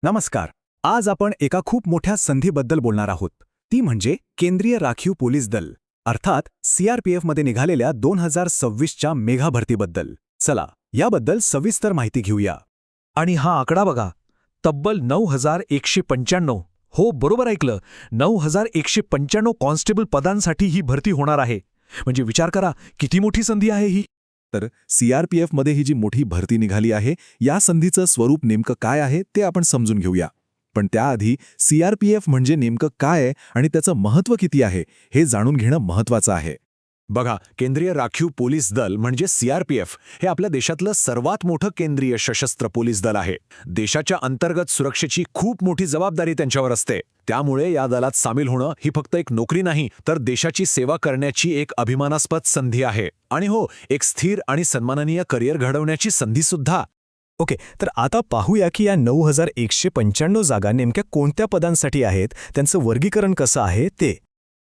नमस्कार. आज आपण एका खूप मोठ्या संधीबद्दल बोलणार आहोत. ती म्हणजे केंद्रीय राखीव पोलीस दल अर्थात सीआरपीएफमध्ये निघालेल्या 2026च्या मेघा भरतीबद्दल. चला याबद्दल सविस्तर माहिती घेऊया. आणि हा आकडा बघा, तब्बल 9195. हो, बरोबर ऐकलं, 9195 कॉन्स्टेबल पदांसाठी ही भरती होणार आहे. म्हणजे विचार करा, किती मोठी संधी आहे ही. तर सीआरपीएफमध्ये ही जी मोठी भरती निघाली आहे, या संधीचं स्वरूप नेमकं काय आहे ते आपण समजून घेऊया. पण त्याआधी सीआरपीएफ म्हणजे नेमकं काय आहे आणि त्याचं महत्त्व किती आहे हे जाणून घेणं महत्त्वाचं आहे. बघा, केंद्रीय राखीव पोलीस दल म्हणजे सीआरपीएफ हे आपल्या देशातलं सर्वात मोठं केंद्रीय सशस्त्र पोलीस दल आहे. देशाच्या अंतर्गत सुरक्षेची खूप मोठी जबाबदारी त्यांच्यावर असते. त्यामुळे या दलात सामील होणं ही फक्त एक नोकरी नाही, तर देशाची सेवा करण्याची एक अभिमानास्पद संधी आहे. आणि हो, एक स्थिर आणि सन्माननीय करिअर घडवण्याची संधीसुद्धा. ओके, तर आता पाहूया की या 9195 जागा नेमक्या कोणत्या पदांसाठी आहेत, त्यांचं वर्गीकरण कसं आहे ते.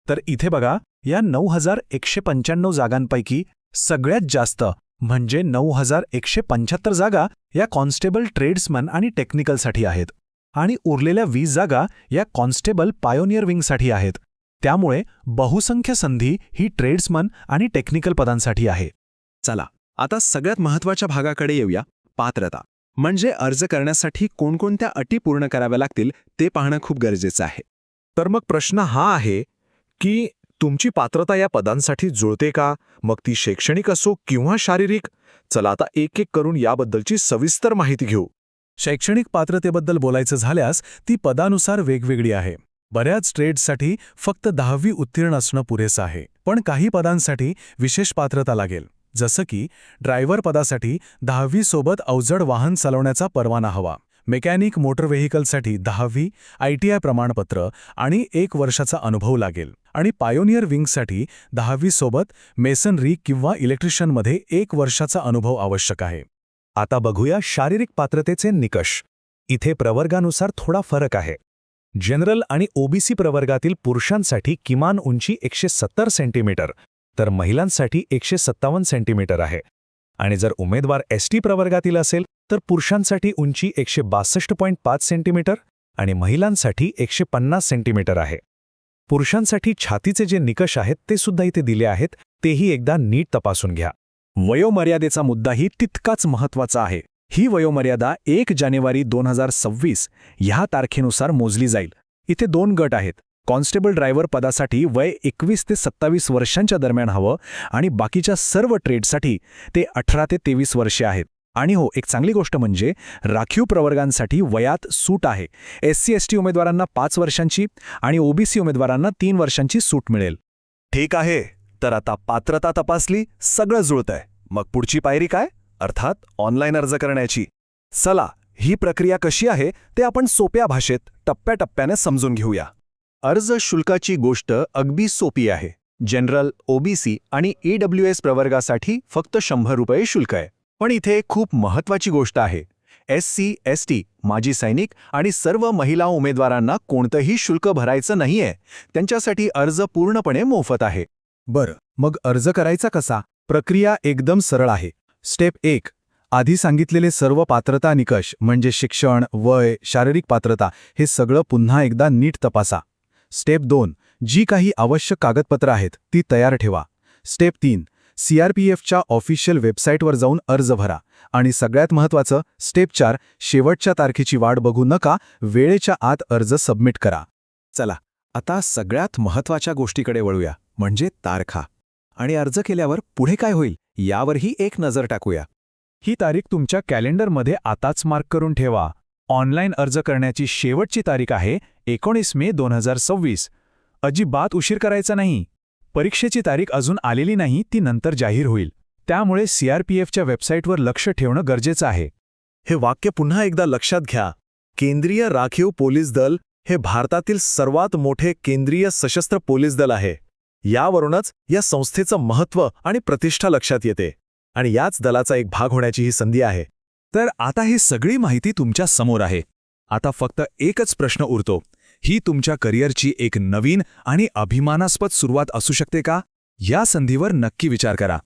तर इथे बघा, या 9195 जागांपैकी सगळ्यात जास्त म्हणजे 9175 जागा या कॉन्स्टेबल ट्रेड्समन आणि टेक्निकलसाठी आहेत आणि उरलेल्या 20 जागा या कॉन्स्टेबल पायोनियर विंगसाठी आहेत. त्यामुळे बहुसंख्य संधी ही ट्रेड्समन आणि टेक्निकल पदांसाठी आहे. चला आता सगळ्यात महत्त्वाच्या भागाकडे येऊया, पात्रता. म्हणजे अर्ज करण्यासाठी कोणकोणत्या अटी पूर्ण कराव्या लागतील ते पाहणं खूप गरजेचं आहे. तर मग प्रश्न हा आहे की तुमची पात्रता या पदांसाठी जुळते का, मग ती शैक्षणिक असो किंवा शारीरिक. चला आता एक एक करून याबद्दलची सविस्तर माहिती घेऊ. शैक्षणिक पात्रतेबद्दल बोलायचं झाल्यास ती पदानुसार वेगवेगळी आहे. बऱ्याच ट्रेड्ससाठी फक्त 10वी उत्तीर्ण असणं पुरेसं आहे, पण काही पदांसाठी विशेष पात्रता लागेल. जसं की ड्रायव्हर पदासाठी 10वी सोबत अवजड वाहन चालवण्याचा परवाना हवा. मेकॅनिक मोटर व्हेकलसाठी 10वी, ITI प्रमाणपत्र आणि 1 वर्षाचा अनुभव लागेल. आणि पायोनियर विंगसाठी 10वी सोबत मेसनरी किंवा इलेक्ट्रिशियनमध्ये 1 वर्षाचा अनुभव आवश्यक आहे. आता बघूया शारीरिक पात्रतेचे निकष. इथे प्रवर्गानुसार थोडा फरक आहे. जनरल आणि ओबीसी प्रवर्गातील पुरुषांसाठी किमान उंची 170 सेंटीमीटर तर महिलांसाठी 157 सेंटीमीटर आहे. आणि जर उमेदवार एसटी प्रवर्गातील असेल तर पुरुषांसाठी उंची 162.5 सेंटीमीटर आणि महिलांसाठी 150 सेंटीमीटर आहे. पुरुषांसाठी छातीचे जे निकष आहेत ते सुद्धा इथे दिले आहेत, तेही एकदा नीट तपासून घ्या. वयोमर्यादेचा मुद्दाही तितकाच महत्त्वाचा आहे. ही वयोमर्यादा 1 जानेवारी 2026 ह्या तारखेनुसार मोजली जाईल. इथे 2 गट आहेत. कॉन्स्टेबल ड्रायव्हर पदासाठी वय 21 ते 27 वर्षांच्या दरम्यान हवं आणि बाकीच्या सर्व ट्रेडसाठी ते 18 ते 23 वर्षे आहेत. आणि हो, एक चांगली गोष्ट म्हणजे राखीव प्रवर्गांसाठी वयात सूट आहे. SC/ST उमेदवारांना 5 वर्षांची आणि ओबीसी उमेदवारांना 3 वर्षांची सूट मिळेल. ठीक आहे, तर आता पात्रता तपासली, सगळं जुळतंय. मग पुढची पायरी काय? अर्थात ऑनलाईन अर्ज करण्याची. चला, ही प्रक्रिया कशी आहे ते आपण सोप्या भाषेत टप्प्याटप्प्याने समजून घेऊया. अर्ज शुल्काची गोष्ट अगदी सोपी आहे. जनरल, ओबीसी आणि EWS प्रवर्गासाठी फक्त 100 रुपये शुल्क आहे. पण इथे खूप महत्त्वाची गोष्ट आहे. SC/ST, माजी सैनिक आणि सर्व महिला उमेदवारांना कोणतंही शुल्क भरायचं नाहीये. त्यांच्यासाठी अर्ज पूर्णपणे मोफत आहे. बरं, मग अर्ज करायचा कसा? प्रक्रिया एकदम सरळ आहे. स्टेप 1. आधी सांगितलेले सर्व पात्रता निकष म्हणजे शिक्षण, वय, शारीरिक पात्रता हे सगळं पुन्हा एकदा नीट तपासा. स्टेप 2. जी काही आवश्यक कागदपत्रं आहेत ती तयार ठेवा. स्टेप 3. सीआरपीएफच्या ऑफिशियल वेबसाईटवर जाऊन अर्ज भरा. आणि सगळ्यात महत्त्वाचं स्टेप 4. शेवटच्या तारखेची वाट बघू नका, वेळेच्या आत अर्ज सबमिट करा. चला आता सगळ्यात महत्त्वाच्या गोष्टीकडे वळूया, म्हणजे तारखा. आणि अर्ज केल्यावर पुढे काय होईल यावरही एक नजर टाकूया. ही तारीख तुमच्या कॅलेंडरमध्ये आताच मार्क करून ठेवा. ऑनलाईन अर्ज करण्याची शेवटची तारीख आहे 19 मे 2026. अजिबात उशीर करायचा नाही. परीक्षेची तारीख अजून आलेली नाही, ती नंतर जाहीर होईल. त्यामुळे सीआरपीएफच्या वेबसाईटवर लक्ष ठेवणं गरजेचं आहे. हे वाक्य पुन्हा एकदा लक्षात घ्या. केंद्रीय राखीव पोलीस दल हे भारतातील सर्वात मोठे केंद्रीय सशस्त्र पोलीस दल आहे. यावरूनच या संस्थेचं महत्त्व आणि प्रतिष्ठा लक्षात येते. आणि याच दलाचा एक भाग होण्याची ही संधी आहे. तर आता ही सगळी माहिती तुमच्या समोर आहे. आता फक्त एकच प्रश्न उरतो. ही तुमच्या करिअरची एक नवीन आणि अभिमानास्पद सुरुवात असू शकते का? या संधीवर नक्की विचार करा.